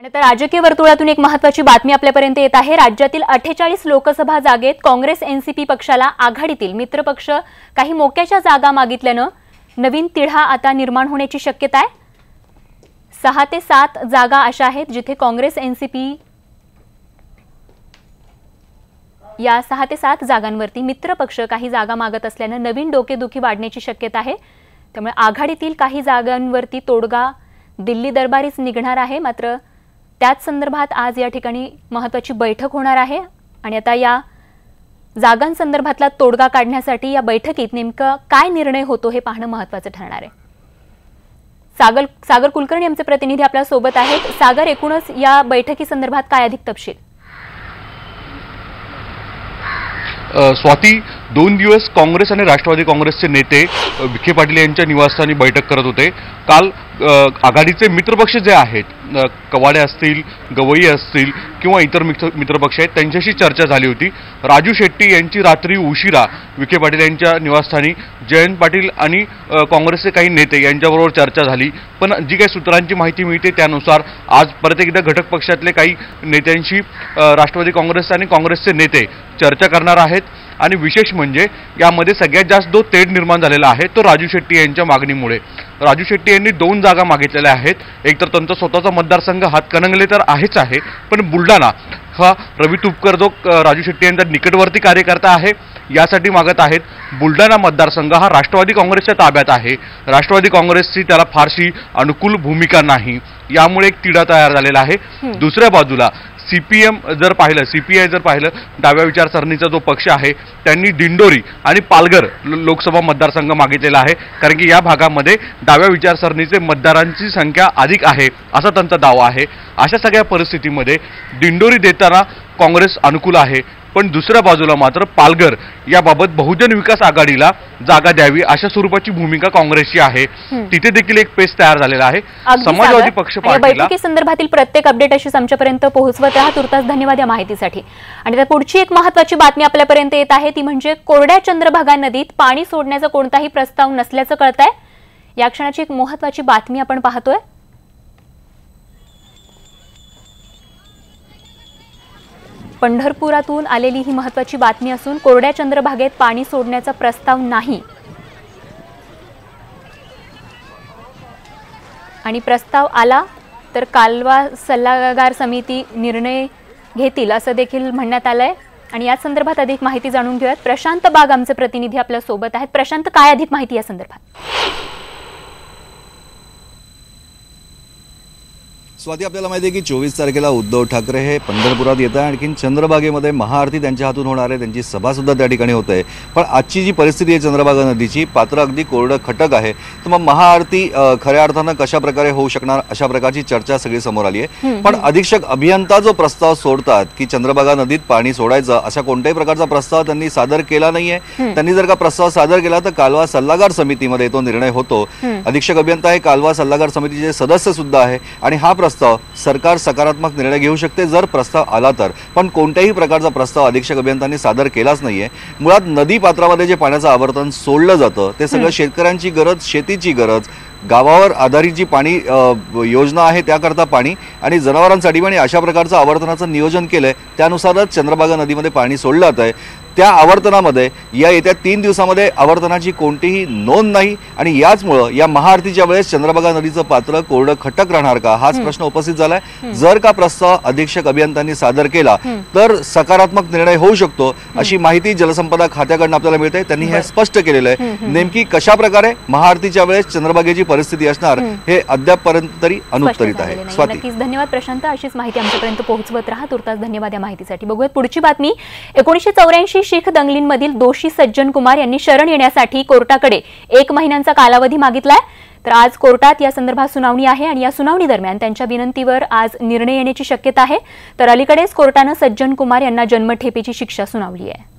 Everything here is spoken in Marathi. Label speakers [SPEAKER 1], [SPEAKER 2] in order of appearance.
[SPEAKER 1] आणि आता राजकीय वर्तुळातून एक महत्त्वाची बातमी आपल्यापर्यंत येत आहे। राज्यातील 48 लोकसभा जागेत काँग्रेस एनसीपी पक्षाला आघाडीतील मित्रपक्ष काही मोक्याच्या जागा मागितल्याने नवीन तिढा आता निर्माण होण्याची शक्यता आहे। 6 ते 7 जागा अशा आहेत जिथे काँग्रेस एनसीपी या 6 ते 7 जागांवरती मित्रपक्ष काही जागा मागत असल्याने नवीन डोकेदुखी वाढण्याची शक्यता आहे। त्यामुळे आघाडीतील काही जागांवरती तोडगा दिल्ली दरबारीच निघणार आहे। मात्र त्याच संदर्भात आज या ठिकाणी महत्त्वाची बैठक होणार आहे आणि आता या जागांसंदर्भातला तोडगा काढण्यासाठी या बैठकीत नेमका काय निर्णय होतो हे पाहणं महत्त्वाचं ठरणार आहे। सागर कुलकर्णी आमचे प्रतिनिधी आपल्या सोबत आहेत। सागर, एकूणच या बैठकी संदर्भात काय अधिक तपशील?
[SPEAKER 2] स्वाती, 2 दिवस काँग्रेस आणि राष्ट्रवादी काँग्रेसचे नेते विखे पाटील यांच्या निवासस्थानी बैठक करत होते। काल आघाडीचे मित्रपक्ष जे आहेत, कवाडे असतील, गवई असतील किंवा इतर मित्रपक्ष आहेत, त्यांच्याशी चर्चा झाली होती। राजू शेट्टी यांची रात्री उशिरा विखे पाटील यांच्या निवासस्थानी जयंत पाटील आणि काँग्रेसचे काही नेते यांच्याबरोबर चर्चा झाली। पण जी काही सूत्रांची माहिती मिळते त्यानुसार आज परत एकदा घटक पक्षातले काही नेत्यांशी राष्ट्रवादी काँग्रेस आणि काँग्रेसचे नेते चर्चा करणार आहेत। आणि विशेष म्हणजे यामध्ये सगळ्यात जास्त जो तेढ निर्माण झालेला आहे तो राजू शेट्टी यांच्या मागणीमुळे। राजू शेट्टी यांनी 2 जागा मागितलेल्या आहेत। एक तर त्यांचा स्वतःचा मतदारसंघ हातकणंगले तर आहेच आहे, पण बुलढाणा हा रवी तुपकर जो राजू शेट्टी यांचा निकटवर्ती कार्यकर्ता आहे यासाठी मागत आहेत। बुलढाणा मतदारसंघ हा राष्ट्रवादी काँग्रेसच्या ताब्यात आहे। राष्ट्रवादी काँग्रेसची त्याला फारशी अनुकूल भूमिका नाही, यामुळे एक तिढा तयार झालेला आहे। दुसऱ्या बाजूला सीपीएम जर पाहिलं, सीपीआय जर पाहिलं, डाव्या विचारसरणीचा जो पक्ष आहे त्यांनी दिंडोरी आणि पालघर लोकसभा मतदारसंघ मागितलेला आहे, कारण की या भागामध्ये डाव्या विचारसरणीचे मतदारांची संख्या अधिक आहे असा त्यांचा दावा आहे। अशा सगळ्या परिस्थितीमध्ये दिंडोरी देताना काँग्रेस अनुकूल आहे, पण दुसऱ्या बाजूला मात्र पालघर याबाबत बहुजन विकास आघाडीला जागा द्यावी अशा स्वरूपाची भूमिका काँग्रेसची आहे। तिथे देखील एक पेच तयार झालेला आहे। समाजवादी पक्ष पार्टीला
[SPEAKER 1] बैठकी संदर्भातील प्रत्येक अपडेट अशीच आमच्यापर्यंत पोहोचवत राहा। तुर्तास धन्यवाद या माहितीसाठी। आणि आता पुढची एक महत्त्वाची बातमी आपल्यापर्यंत येत आहे, ती म्हणजे कोरड्या चंद्रभागा नदीत पाणी सोडण्याचा कोणताही प्रस्ताव नसल्याचं कळतंय। या क्षणाची एक महत्त्वाची बातमी आपण पाहतोय। पंढरपुरातून आलेली ही महत्त्वाची बातमी असून कोरड्या चंद्रभागेत पाणी सोडण्याचा प्रस्ताव नाही आणि प्रस्ताव आला तर कालवा सल्लागार समिती निर्णय घेतील असं देखील म्हणण्यात आलंय। आणि या संदर्भात अधिक माहिती जाणून घेऊयात। प्रशांत बाग आमचे प्रतिनिधी आपल्या सोबत आहेत। प्रशांत, काय अधिक माहिती या संदर्भात?
[SPEAKER 3] स्वाती, आपल्याला माहिती आहे की 24 तारखेला उद्धव ठाकरे हे पंढरपुरात येत आहे। आणखीन चंद्रभागेमध्ये महाआरती त्यांच्या हातून होणार आहे, त्यांची सभा सुद्धा त्या ठिकाणी होत आहे। पण आजची जी परिस्थिती आहे चंद्रभागा नदीची, पात्र अगदी कोरडं खटक आहे। तर मग महाआरती खऱ्या अर्थानं कशा प्रकारे होऊ शकणार अशा प्रकारची चर्चा सगळी समोर आली आहे। पण अधीक्षक अभियंता जो प्रस्ताव सोडतात की चंद्रभागा नदीत पाणी सोडायचं, अशा कोणत्याही प्रकारचा प्रस्ताव त्यांनी सादर केला नाहीये। त्यांनी जर का प्रस्ताव सादर केला तर कालवा सल्लागार समितीमध्ये तो निर्णय होतो। अधीक्षक अभियंता हे कालवा सल्लागार समितीचे सदस्य सुद्धा आहे आणि हा प्रस्ताव सरकार सकारात्मक निर्णय घेऊ शकते जर प्रस्ताव आला तर। पण कोणत्याही प्रकारचा प्रस्ताव अधीक्षक अभियंत्यांनी सादर केलाच नाहीये। मुळात नदी पात्रामध्ये जे पाण्याचं आवर्तन सोडलं जातं ते सगळं शेतकऱ्यांची गरज, शेतीची गरज, गावावर आधारित जी पाणी योजना आहे त्याकरता पाणी आणि जनावरांसाठी पण अशा प्रकारचं आवर्तनाचं नियोजन केलंय। त्यानुसारच चंद्रभागा नदीमध्ये पाणी सोडलं जात आहे। त्या आवर्तनामध्ये या येत्या 3 दिवसामध्ये आवर्तनाची कोणतीही नोंद नाही आणि याचमुळं या महाआरतीच्या वेळेस चंद्रभागा नदीचं पात्र कोरडं खटक राहणार का हाच प्रश्न उपस्थित झालाय। जर का प्रस्ताव अधीक्षक अभियंत्यांनी सादर केला तर सकारात्मक निर्णय होऊ शकतो अशी माहिती जलसंपदा खात्याकडून आपल्याला मिळते। त्यांनी हे स्पष्ट केलेलं आहे। नेमकी कशा प्रकारे महाआरतीच्या वेळेस चंद्रभागेची परिस्थिती असणार हे अद्यापपर्यंत तरी अनुत्तरित आहे। स्वाती,
[SPEAKER 1] नक्कीच धन्यवाद प्रशांत। अशीच माहिती आमच्यापर्यंत पोहोचवत राहा। तुर्तास धन्यवाद या माहितीसाठी। बघूयात पुढची बातमी। 1984 शीख दंगलींमधील दोषी सज्जन कुमार यांनी शरण येण्यासाठी कोर्टाकडे 1 महिन्यांचा कालावधी मागितलाय। तर आज कोर्टात या संदर्भात सुनावणी आहे आणि या सुनावणी दरम्यान त्यांच्या विनंतीवर आज निर्णय येण्याची शक्यता आहे। तर अलीकडेच कोर्टाने सज्जन कुमार यांना जन्मठेपेची शिक्षा सुनावली आहे।